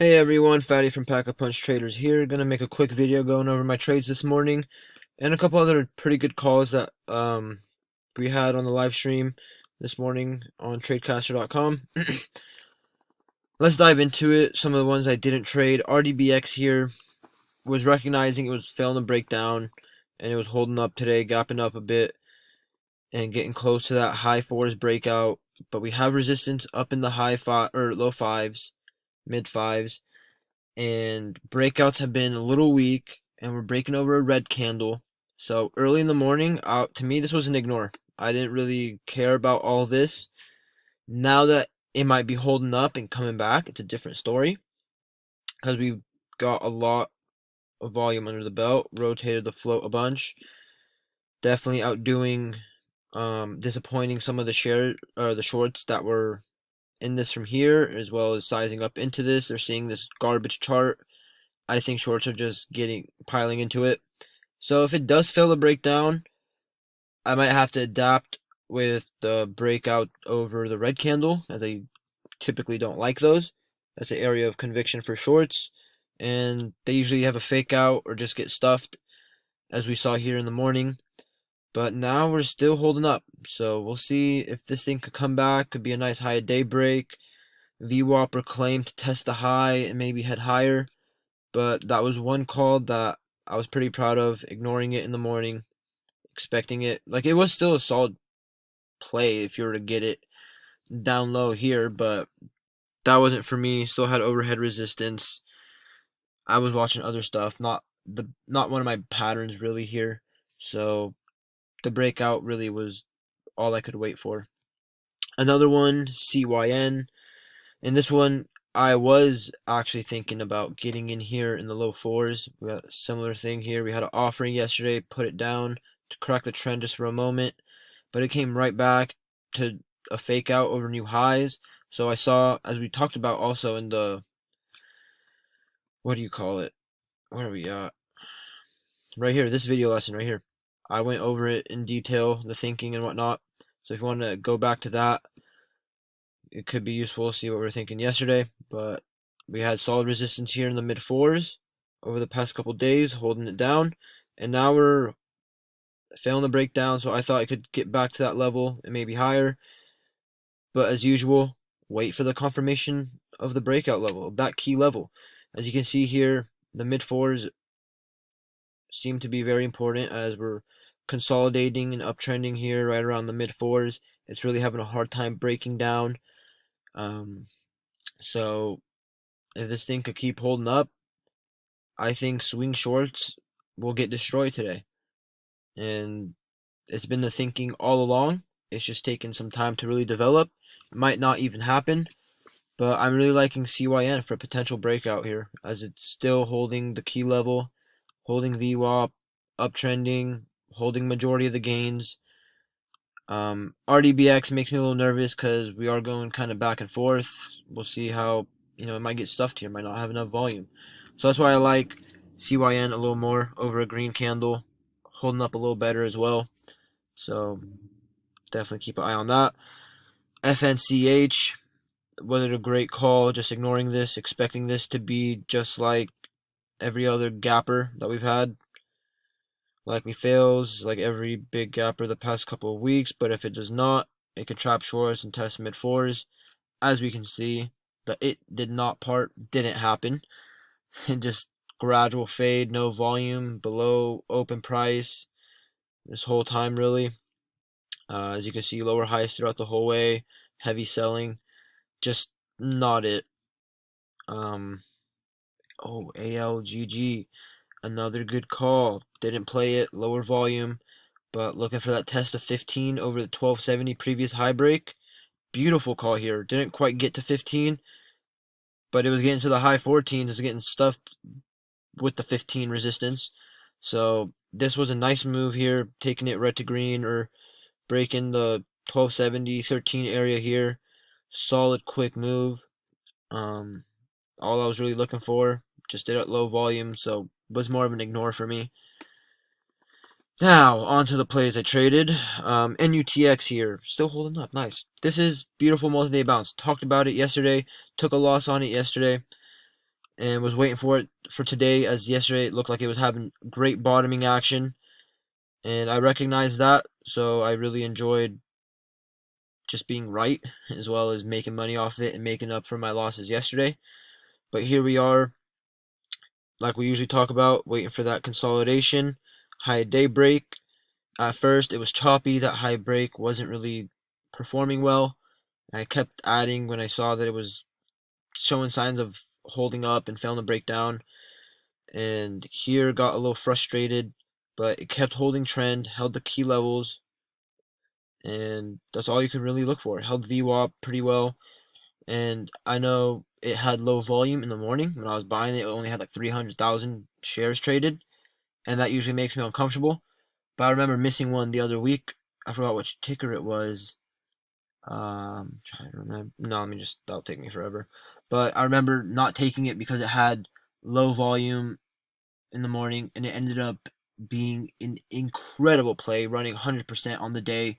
Hey everyone, Fatty from Pack-a-Punch Traders here. Gonna make a quick video going over my trades this morning and a couple other pretty good calls that we had on the live stream this morning on tradecaster.com. Let's dive into it. Some of the ones I didn't trade. RDBX here was recognizing it was failing to break down and it was holding up today, gapping up a bit and getting close to that high fours breakout. But we have resistance up in the low fives, mid fives. And breakouts have been a little weak, and we're breaking over a red candle. So early in the morning, to me, this was an ignore. I didn't really care about all this. Now that it might be holding up and coming back, it's a different story because we've got a lot of volume under the belt, rotated the float a bunch, definitely outdoing, disappointing some of the the shorts that were in this from here, as well as sizing up into this. They're seeing this garbage chart. I think shorts are just piling into it. So if it does fail to break down, I might have to adapt with the breakout over the red candle, as I typically don't like those. That's an area of conviction for shorts, and they usually have a fake out or just get stuffed, as we saw here in the morning. But now we're still holding up, so we'll see if this thing could come back. Could be a nice high day break. VWAP reclaimed to test the high and maybe head higher. But that was one call that I was pretty proud of, ignoring it in the morning, expecting it. Like, it was still a solid play if you were to get it down low here, but that wasn't for me. Still had overhead resistance. I was watching other stuff, not one of my patterns really here. So the breakout really was all I could wait for. Another one, CYN. In this one, I was actually thinking about getting in here in the low fours. We got a similar thing here. We had an offering yesterday, put it down to correct the trend just for a moment, but it came right back to a fake out over new highs. So I saw, as we talked about also in the, what do you call it? Where are we at? Right here, this video lesson right here. I went over it in detail, the thinking and whatnot. So if you want to go back to that, it could be useful to see what we were thinking yesterday. But we had solid resistance here in the mid fours over the past couple days, holding it down, and now we're failing to break down. So I thought I could get back to that level and maybe higher. But as usual, wait for the confirmation of the breakout level, of that key level. As you can see here, the mid fours seem to be very important as we're consolidating and uptrending here right around the mid fours. It's really having a hard time breaking down. So if this thing could keep holding up, I think swing shorts will get destroyed today. And it's been the thinking all along. It's just taken some time to really develop. It might not even happen, but I'm really liking CYN for a potential breakout here, as it's still holding the key level, holding VWAP, uptrending, holding majority of the gains. RDBX makes me a little nervous because we are going kind of back and forth. We'll see how, it might get stuffed here, might not have enough volume. So that's why I like CYN a little more over a green candle, holding up a little better as well. So definitely keep an eye on that. FNCH, was it a great call? Just ignoring this, expecting this to be just like every other gapper that we've had. Likely fails like every big gapper the past couple of weeks, but if it does not, it could trap shorts and test mid fours. As we can see, the it did not part didn't happen. And just gradual fade, no volume, below open price this whole time really. As you can see, lower highs throughout the whole way, heavy selling, just not it. ALGG, another good call. Didn't play it, lower volume, but looking for that test of 15 over the 1270 previous high break. Beautiful call here. Didn't quite get to 15, but it was getting to the high 14s. It's getting stuffed with the 15 resistance. So this was a nice move here, taking it red to green or breaking the 1270, 13 area here. Solid, quick move. All I was really looking for. Just did it at low volume, so was more of an ignore for me. Now, on to the plays I traded. NUTX here, still holding up, nice. This is beautiful multi-day bounce. Talked about it yesterday, took a loss on it yesterday. and was waiting for it for today, as yesterday it looked like it was having great bottoming action, and I recognized that, so I really enjoyed just being right as well as making money off it and making up for my losses yesterday. But here we are, like we usually talk about, waiting for that consolidation, high day break. At first it was choppy, that high break wasn't really performing well. I kept adding when I saw that it was showing signs of holding up and failing to break down. And here got a little frustrated, but it kept holding trend, held the key levels, and that's all you can really look for. It held VWAP pretty well, and I know it had low volume in the morning. When I was buying it, it only had like 300,000 shares traded, and that usually makes me uncomfortable. But I remember missing one the other week. I forgot which ticker it was. Trying to remember. No, let me just. That'll take me forever. But I remember not taking it because it had low volume in the morning, and it ended up being an incredible play, running 100% on the day.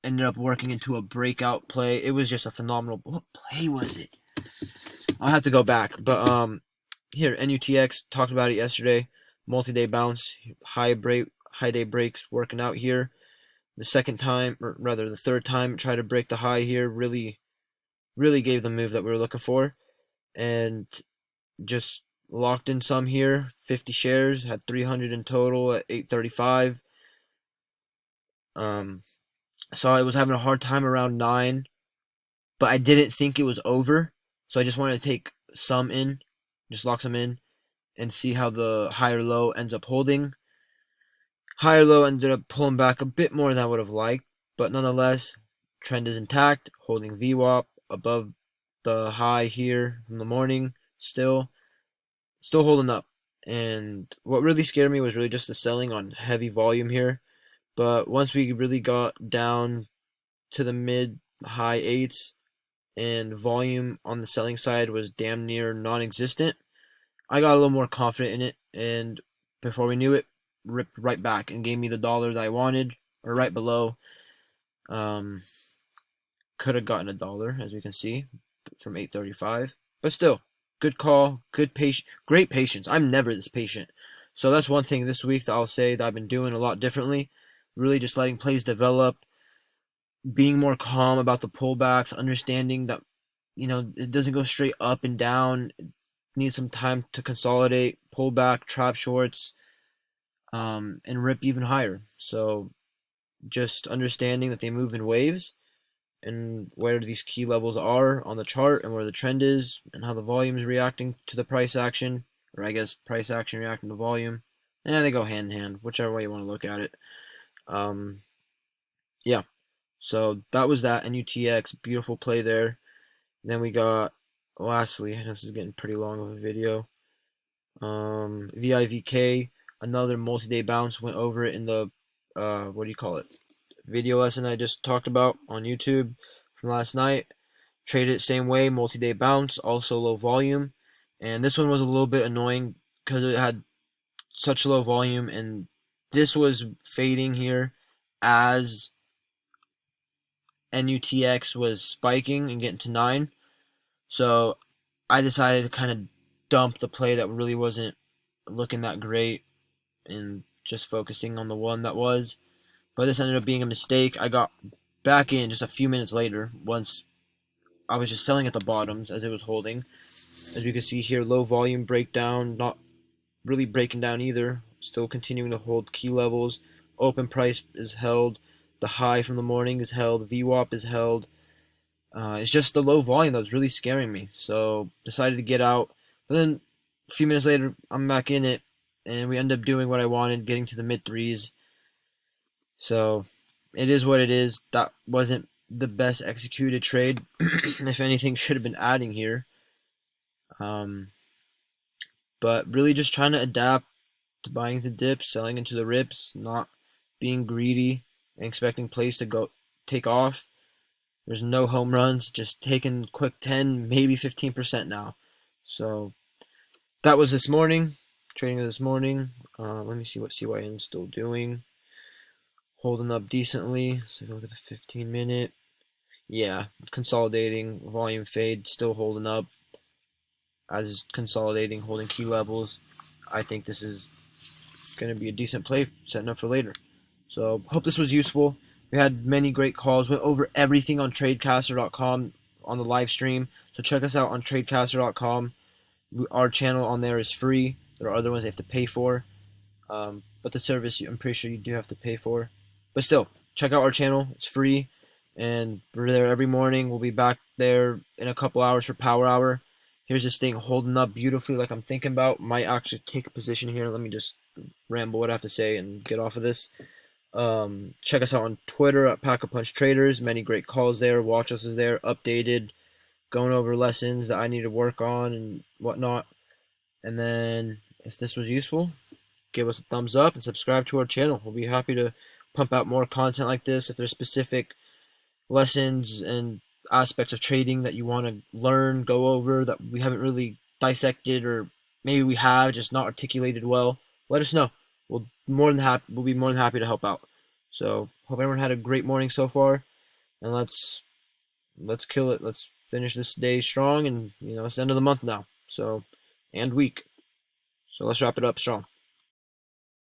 Ended up working into a breakout play. It was just a phenomenal. What play was it? I'll have to go back. But here NUTX talked about it yesterday. Multi-day bounce, high day breaks working out here. The second time, or rather the third time, tried to break the high here. Really gave the move that we were looking for, and just locked in some here. 50 shares, had 300 in total at 835. So I was having a hard time around 9, but I didn't think it was over, so I just wanted to take some in, just lock some in, and see how the higher low ends up holding. Higher low ended up pulling back a bit more than I would have liked, but nonetheless, trend is intact, holding VWAP above the high here in the morning, still holding up. And what really scared me was really just the selling on heavy volume here. But once we really got down to the mid high eights and volume on the selling side was damn near non-existent, I got a little more confident in it, and before we knew it, ripped right back and gave me the dollar that I wanted, or right below. Could have gotten a dollar, as we can see, from 835, but still, good call, good patience, great patience. I'm never this patient, so that's one thing this week that I'll say that I've been doing a lot differently. Really, just letting plays develop, being more calm about the pullbacks, understanding that it doesn't go straight up and down. It needs some time to consolidate, pull back, trap shorts, and rip even higher. So just understanding that they move in waves, and where these key levels are on the chart, and where the trend is, and how the volume is reacting to the price action, or I guess price action reacting to volume. They go hand in hand, whichever way you want to look at it. Yeah. So that was that NUTX, beautiful play there. Then we got, lastly, this is getting pretty long of a video. VIVK, another multi-day bounce, went over it in the what do you call it? Video lesson I just talked about on YouTube from last night. Traded it same way, multi-day bounce, also low volume. And this one was a little bit annoying because it had such low volume, and this was fading here as NUTX was spiking and getting to 9. So I decided to kind of dump the play that really wasn't looking that great and just focusing on the one that was. But this ended up being a mistake. I got back in just a few minutes later once I was just selling at the bottoms as it was holding. As we can see here, low volume breakdown, not really breaking down either. Still continuing to hold key levels. Open price is held. The high from the morning is held. VWAP is held. It's just the low volume that was really scaring me. So decided to get out. But then a few minutes later, I'm back in it, and we end up doing what I wanted, getting to the mid threes. So it is what it is. That wasn't the best executed trade. If anything, should have been adding here. But really just trying to adapt to buying the dips, selling into the rips, not being greedy and expecting plays to go take off. There's no home runs, just taking quick 10, maybe 15% now. So that was this morning, trading this morning. Let me see what CYN is still doing. Holding up decently. So look at the 15-minute. Yeah, consolidating, volume fade, still holding up. as consolidating, holding key levels. I think this is going to be a decent play, setting up for later. So hope this was useful. We had many great calls. Went over everything on tradecaster.com on the live stream. So check us out on tradecaster.com. Our channel on there is free. There are other ones they have to pay for. But the service, I'm pretty sure you do have to pay for. But still, check out our channel. It's free. And we're there every morning. We'll be back there in a couple hours for Power Hour. Here's this thing holding up beautifully like I'm thinking about. Might actually take a position here. Let me just ramble what I have to say and get off of this. Check us out on Twitter at Pack-a-Punch Traders. Many great calls there. Watchlist is there, updated, going over lessons that I need to work on and whatnot. And then, if this was useful, give us a thumbs up and subscribe to our channel. We'll be happy to pump out more content like this. If there's specific lessons and aspects of trading that you want to learn, go over, that we haven't really dissected, or maybe we have, just not articulated well, let us know. We'll be more than happy to help out. So hope everyone had a great morning so far, and let's kill it. Let's finish this day strong, and it's the end of the month now, so and week. So let's wrap it up strong.